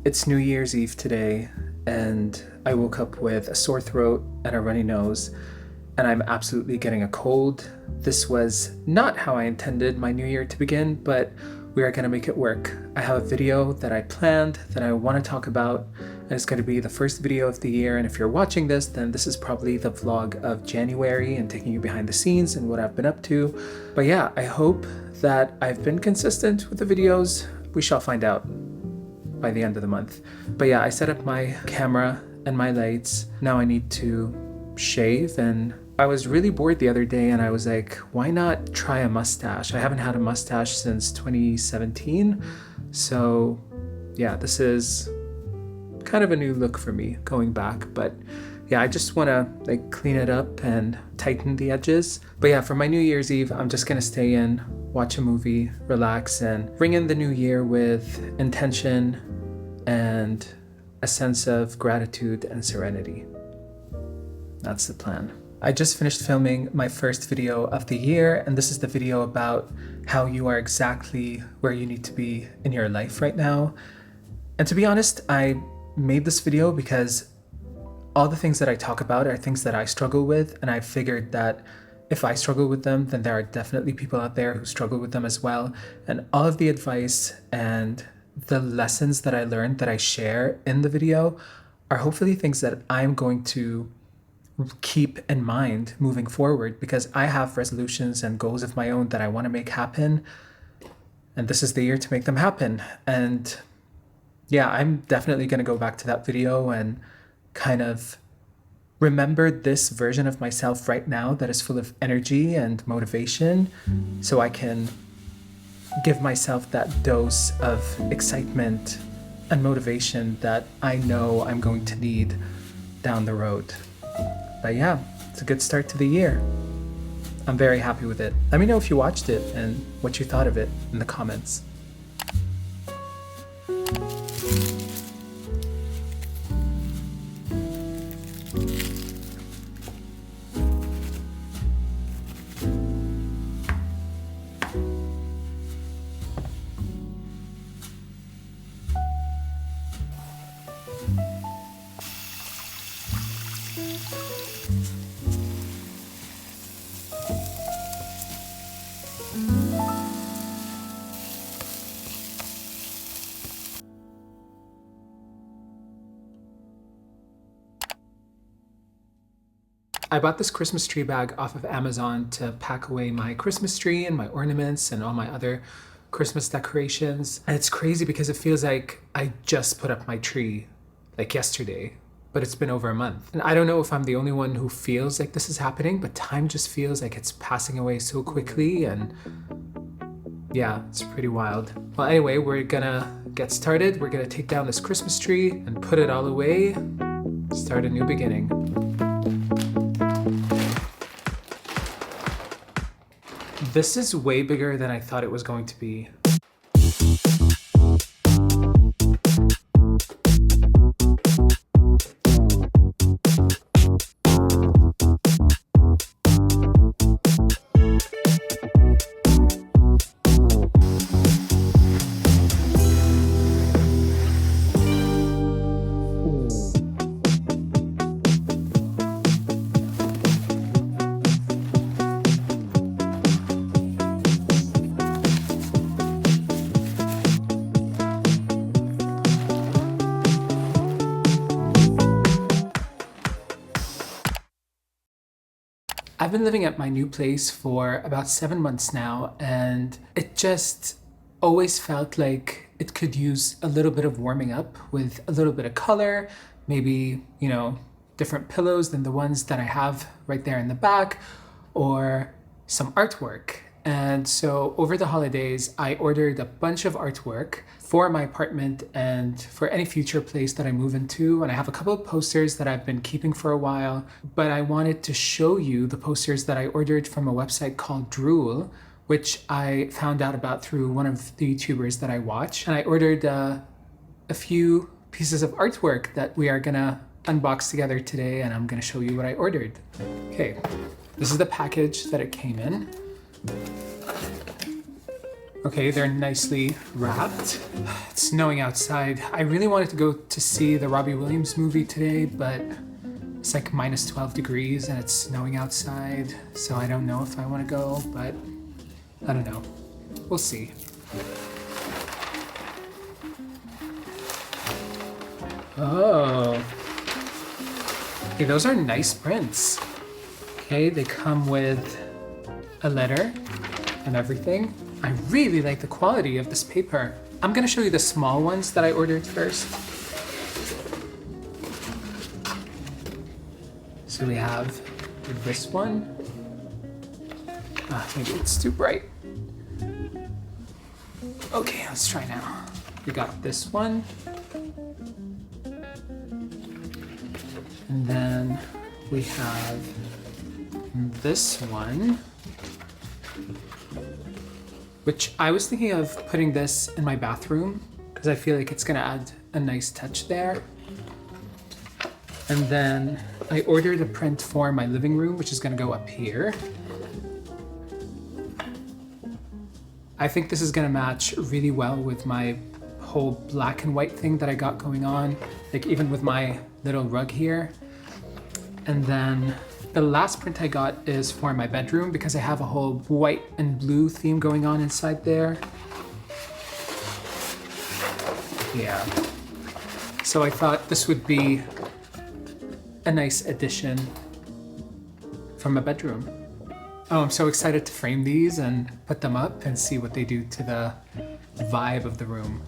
It's New Year's Eve today, and I woke up with a sore throat and a runny nose, and I'm absolutely getting a cold. This was not how I intended my new year to begin, but we are going to make it work. I have a video that I planned that I want to talk about, and it's going to be the first video of the year. And if you're watching this, then this is probably the vlog of January and taking you behind the scenes and what I've been up to. But yeah, I hope that I've been consistent with the videos. We shall find out by the end of the month. But yeah, I set up my camera and my lights. Now I need to shave, and I was really bored the other day and I was like, why not try a mustache? I haven't had a mustache since 2017. So yeah, this is kind of a new look for me going back. But yeah, I just want to clean it up and tighten the edges. But yeah, for my New Year's Eve, I'm just going to stay in, watch a movie, relax, and ring in the new year with intention and a sense of gratitude and serenity. That's the plan. I just finished filming my first video of the year, and this is the video about how you are exactly where you need to be in your life right now. And to be honest, I made this video because all the things that I talk about are things that I struggle with, and I figured that if I struggle with them, then there are definitely people out there who struggle with them as well. And all of the advice and the lessons that I learned that I share in the video are hopefully things that I'm going to keep in mind moving forward, because I have resolutions and goals of my own that I want to make happen, and this is the year to make them happen. And yeah, I'm definitely going to go back to that video and kind of remember this version of myself right now that is full of energy and motivation, so I can give myself that dose of excitement and motivation that I know I'm going to need down the road. But yeah, it's a good start to the year. I'm very happy with it. Let me know if you watched it and what you thought of it in the comments. I bought this Christmas tree bag off of Amazon to pack away my Christmas tree and my ornaments and all my other Christmas decorations. And it's crazy because it feels like I just put up my tree like yesterday, but it's been over a month. And I don't know if I'm the only one who feels like this is happening, but time just feels like it's passing away so quickly, and yeah, it's pretty wild. Well, anyway, we're gonna get started. We're gonna take down this Christmas tree and put it all away, start a new beginning. This is way bigger than I thought it was going to be. I've been living at my new place for about 7 months now, and it just always felt like it could use a little bit of warming up with a little bit of color, maybe, different pillows than the ones that I have right there in the back, or some artwork. And so over the holidays, I ordered a bunch of artwork for my apartment and for any future place that I move into. And I have a couple of posters that I've been keeping for a while, but I wanted to show you the posters that I ordered from a website called Drool, which I found out about through one of the YouTubers that I watch. And I ordered a few pieces of artwork that we are gonna unbox together today, and I'm gonna show you what I ordered. Okay, this is the package that it came in. Okay, they're nicely wrapped. It's snowing outside. I really wanted to go to see the Robbie Williams movie today, but it's like minus 12 degrees and it's snowing outside, so I don't know if I want to go, but I don't know. We'll see. Oh. Okay, those are nice prints. Okay, they come with a letter and everything. I really like the quality of this paper. I'm gonna show you the small ones that I ordered first. So we have this one. Maybe it's too bright. Okay, let's try now. We got this one. And then we have this one, which I was thinking of putting this in my bathroom because I feel like it's gonna add a nice touch there. And then I ordered a print for my living room, which is gonna go up here. I think this is gonna match really well with my whole black and white thing that I got going on, like even with my little rug here. And then the last print I got is for my bedroom because I have a whole white and blue theme going on inside there. Yeah. So I thought this would be a nice addition for my bedroom. Oh, I'm so excited to frame these and put them up and see what they do to the vibe of the room.